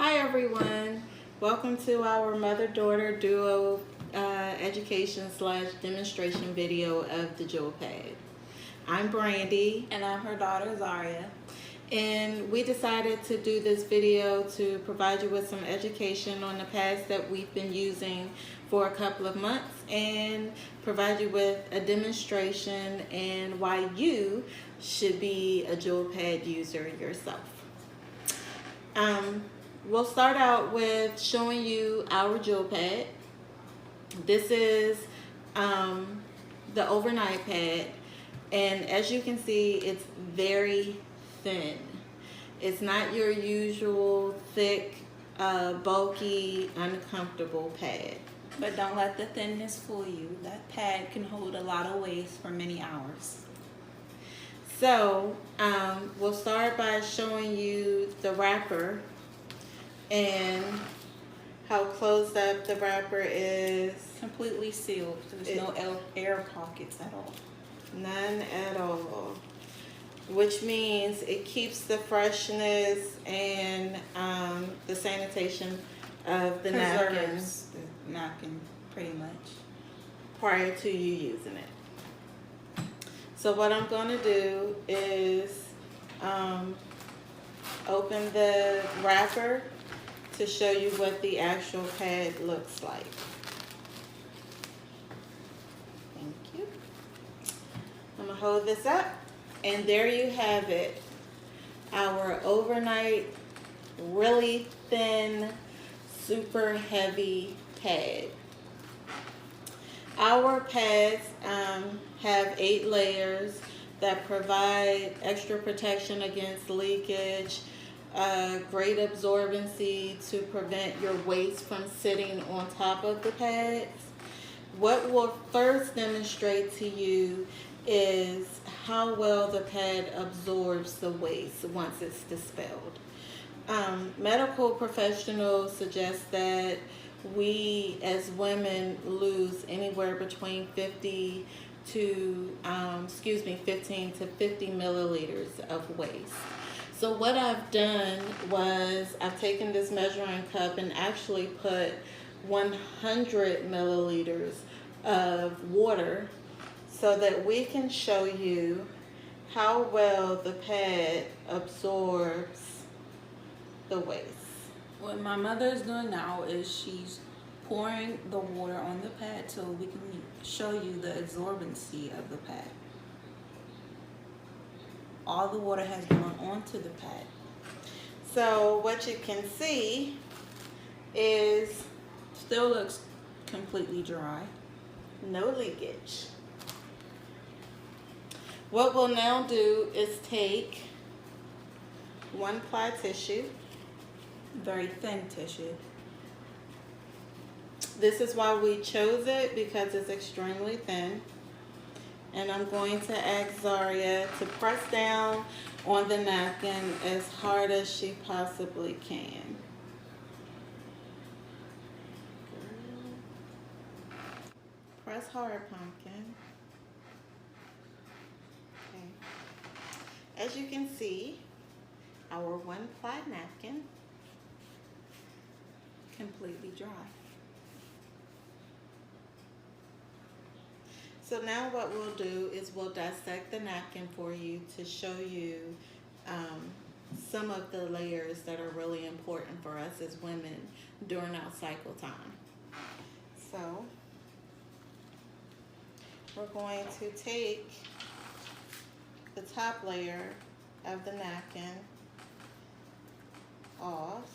Hi everyone, welcome to our mother-daughter duo education / demonstration video of the Jewel Pad. I'm Brandy. And I'm her daughter, Zaria. And we decided to do this video to provide you with some education on the pads that we've been using for a couple of months and provide you with a demonstration and why you should be a Jewel Pad user yourself. We'll start out with showing you our Jewel Pad. This is the overnight pad, and as you can see, it's very thin. It's not your usual thick, bulky, uncomfortable pad. But don't let the thinness fool you. That pad can hold a lot of weight for many hours. So we'll start by showing you the wrapper and how closed up the wrapper is. Completely sealed. There's no air pockets at all. None at all. Which means it keeps the freshness and the sanitation of the Preserves the napkin pretty much prior to you using it. So what I'm going to do is open the wrapper to show you what the actual pad looks like. Thank you. I'm going to hold this up, and there you have it. Our overnight, really thin, super heavy pad. Our pads have 8 layers that provide extra protection against leakage, great absorbency to prevent your waist from sitting on top of the pads. What we'll first demonstrate to you is how well the pad absorbs the waste once it's dispelled. Medical professionals suggest that we as women lose anywhere between 15 to 50 milliliters of waste. So what I've done was I've taken this measuring cup and actually put 100 milliliters of water so that we can show you how well the pad absorbs the waste. What my mother is doing now is she's pouring the water on the pad so we can show you the absorbency of the pad. All the water has gone onto the pad. So what you can see is still looks completely dry. No leakage. What we'll now do is take 1-ply tissue. Very thin tissue. This is why we chose it, because it's extremely thin. And I'm going to ask Zaria to press down on the napkin as hard as she possibly can. Press hard, pumpkin. Okay. As you can see, our 1-ply napkin completely dry. So now what we'll do is we'll dissect the napkin for you to show you some of the layers that are really important for us as women during our cycle time. So we're going to take the top layer of the napkin off.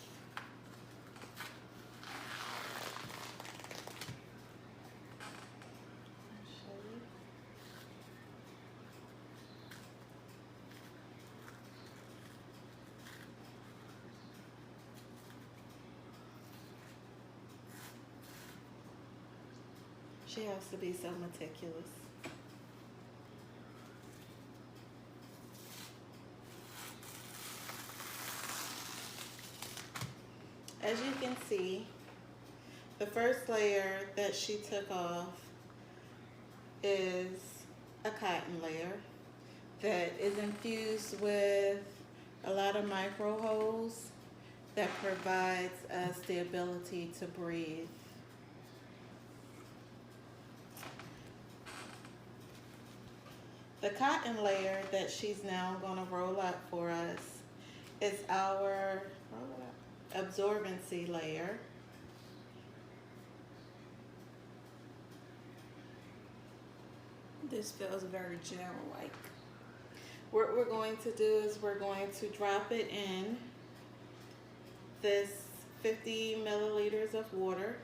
She has to be so meticulous. As you can see, the first layer that she took off is a cotton layer that is infused with a lot of micro holes that provides us the ability to breathe. The cotton layer that she's now going to roll up for us is our absorbency layer. This feels very gel-like. What we're going to do is we're going to drop it in this 50 milliliters of water.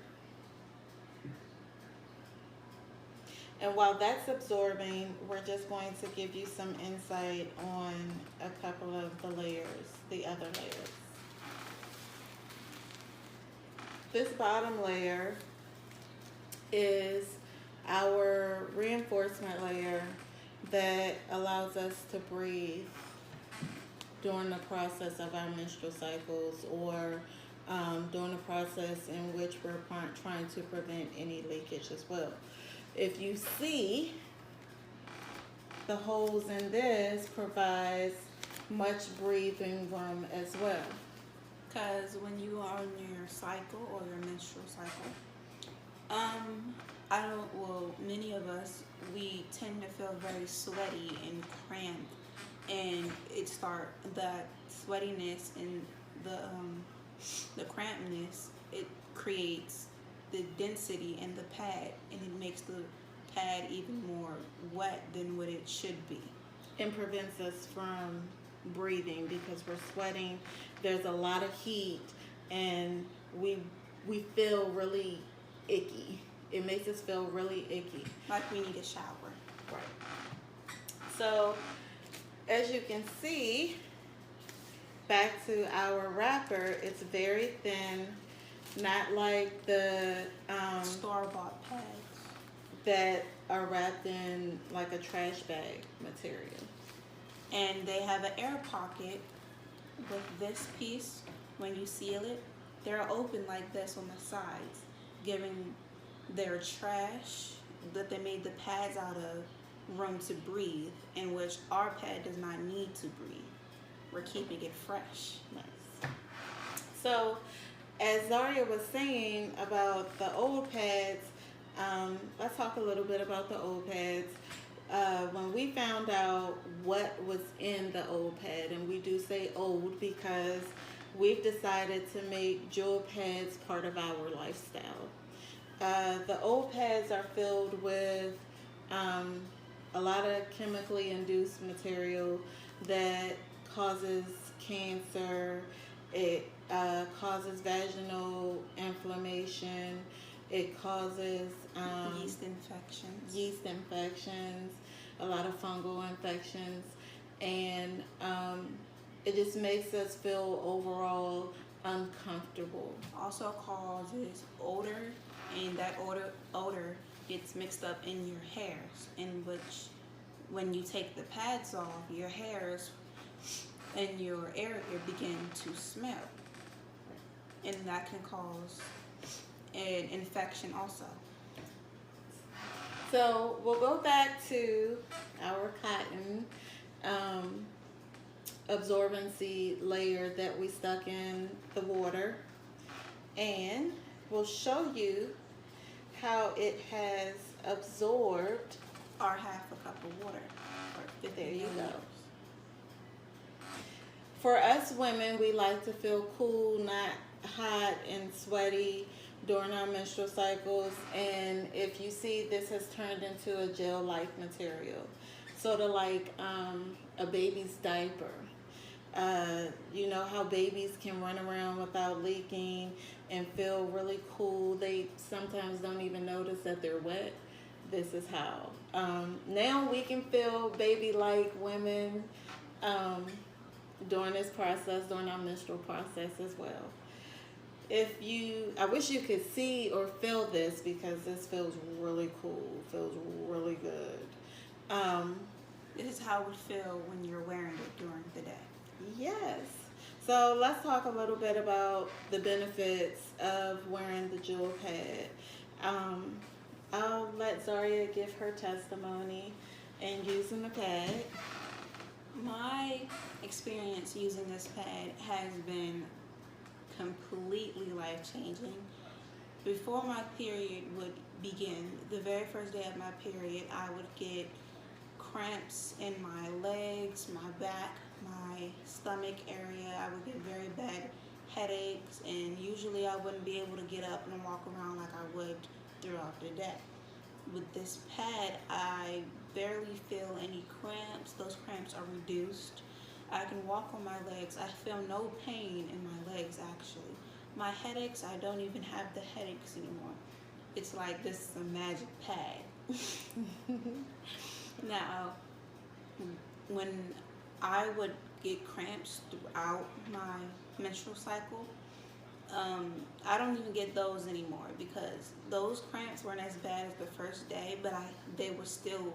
And while that's absorbing, we're just going to give you some insight on a couple of the layers, the other layers. This bottom layer is our reinforcement layer that allows us to breathe during the process of our menstrual cycles, or during the process in which we're trying to prevent any leakage as well. If you see, the holes in this provides much breathing room as well. Because when you are on your cycle or your menstrual cycle, many of us, we tend to feel very sweaty and cramped, and that sweatiness and the crampedness, it creates the density in the pad, and it makes the pad even more wet than what it should be. And prevents us from breathing because we're sweating. There's a lot of heat, and we feel really icky. It makes us feel really icky. Like we need a shower. Right. So, as you can see, back to our wrapper, it's very thin, not like the Store-bought pads that are wrapped in like a trash bag material. And they have an air pocket with this piece. When you seal it, they're open like this on the sides, giving their trash that they made the pads out of room to breathe, in which our pad does not need to breathe. We're keeping it fresh. Nice. So, as Zaria was saying about the old pads, let's talk a little bit about the old pads. When we found out what was in the old pad, and we do say old because we've decided to make jewel pads part of our lifestyle. The old pads are filled with a lot of chemically induced material that causes cancer. It causes vaginal inflammation. It causes yeast infections, a lot of fungal infections, and it just makes us feel overall uncomfortable. Also causes odor, and that odor gets mixed up in your hairs, in which when you take the pads off, your hairs and your area begin to smell, and that can cause an infection also. So we'll go back to our cotton absorbency layer that we stuck in the water, and we'll show you how it has absorbed Or half a cup of water. Or 50 There you go. milliliters. For us women, we like to feel cool, not hot and sweaty during our menstrual cycles. And if you see, this has turned into a gel-like material, sort of like a baby's diaper. You know how babies can run around without leaking and feel really cool. They sometimes don't even notice that they're wet. This is how. Now we can feel baby-like women during this process, during our menstrual process as well. I wish you could see or feel this, because this feels really cool, feels really good. This is how it would feel when you're wearing it during the day. Yes. So let's talk a little bit about the benefits of wearing the jewel pad. I'll let Zaria give her testimony and using the pad. My experience using this pad has been life changing. Before my period would begin, the very first day of my period, I would get cramps in my legs, my back, my stomach area. I would get very bad headaches, and usually I wouldn't be able to get up and walk around like I would throughout the day. With this pad, I barely feel any cramps. Those cramps are reduced. I can walk on my legs. I feel no pain in my legs actually. My headaches, I don't even have the headaches anymore. It's like this is a magic pad. Now, when I would get cramps throughout my menstrual cycle, I don't even get those anymore because those cramps weren't as bad as the first day, but they were still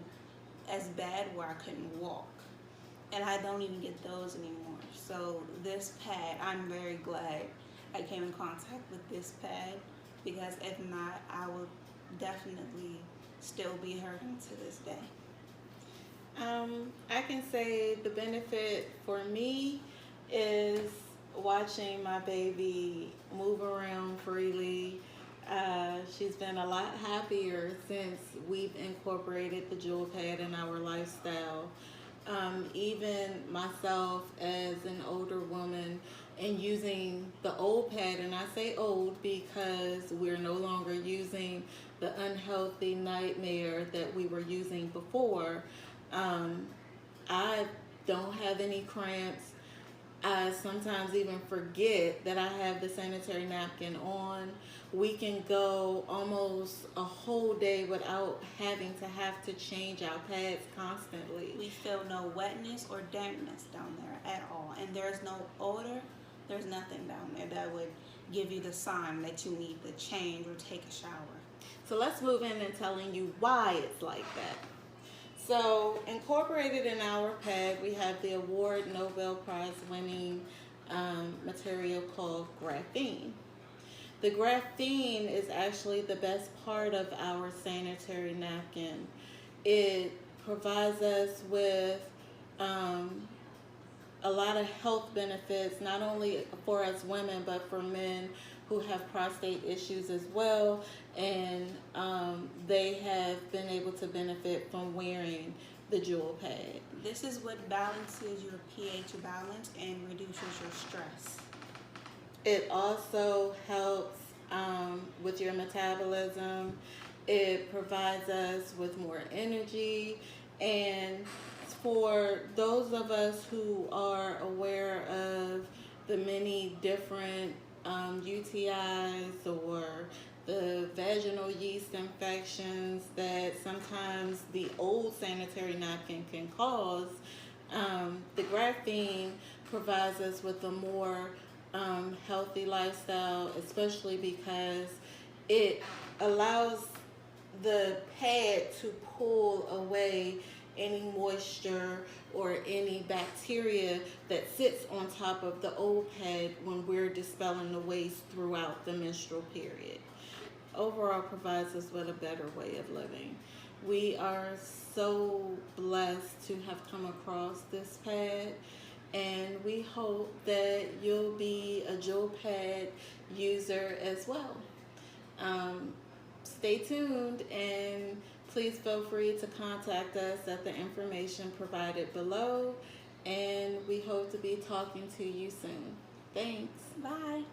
as bad where I couldn't walk. And I don't even get those anymore. So this pad, I'm very glad I came in contact with this pad, because if not, I would definitely still be hurting to this day. I can say the benefit for me is watching my baby move around freely. She's been a lot happier since we've incorporated the Jewel Pad in our lifestyle. Even myself as an older woman and using the old pad, and I say old because we're no longer using the unhealthy nightmare that we were using before. I don't have any cramps. I sometimes even forget that I have the sanitary napkin on. We can go almost a whole day without having to change our pads constantly. We feel no wetness or dampness down there at all. And there's no odor, there's nothing down there that would give you the sign that you need to change or take a shower. So let's move in and telling you why it's like that. So incorporated in our pad, we have the award Nobel Prize winning material called graphene. The graphene is actually the best part of our sanitary napkin. It provides us with a lot of health benefits, not only for us women, but for men who have prostate issues as well, and they have been able to benefit from wearing the Jewel Pad. This is what balances your pH balance and reduces your stress. It also helps with your metabolism. It provides us with more energy, and for those of us who are aware of the many different UTIs or the vaginal yeast infections that sometimes the old sanitary napkin can cause, the graphene provides us with a more healthy lifestyle, especially because it allows the pad to pull away any moisture or any bacteria that sits on top of the old pad when we're dispelling the waste throughout the menstrual period. Overall provides us with a better way of living. We are so blessed to have come across this pad, and we hope that you'll be a Jewel Pad user as well. Stay tuned, and please feel free to contact us at the information provided below, and we hope to be talking to you soon. Thanks. Bye.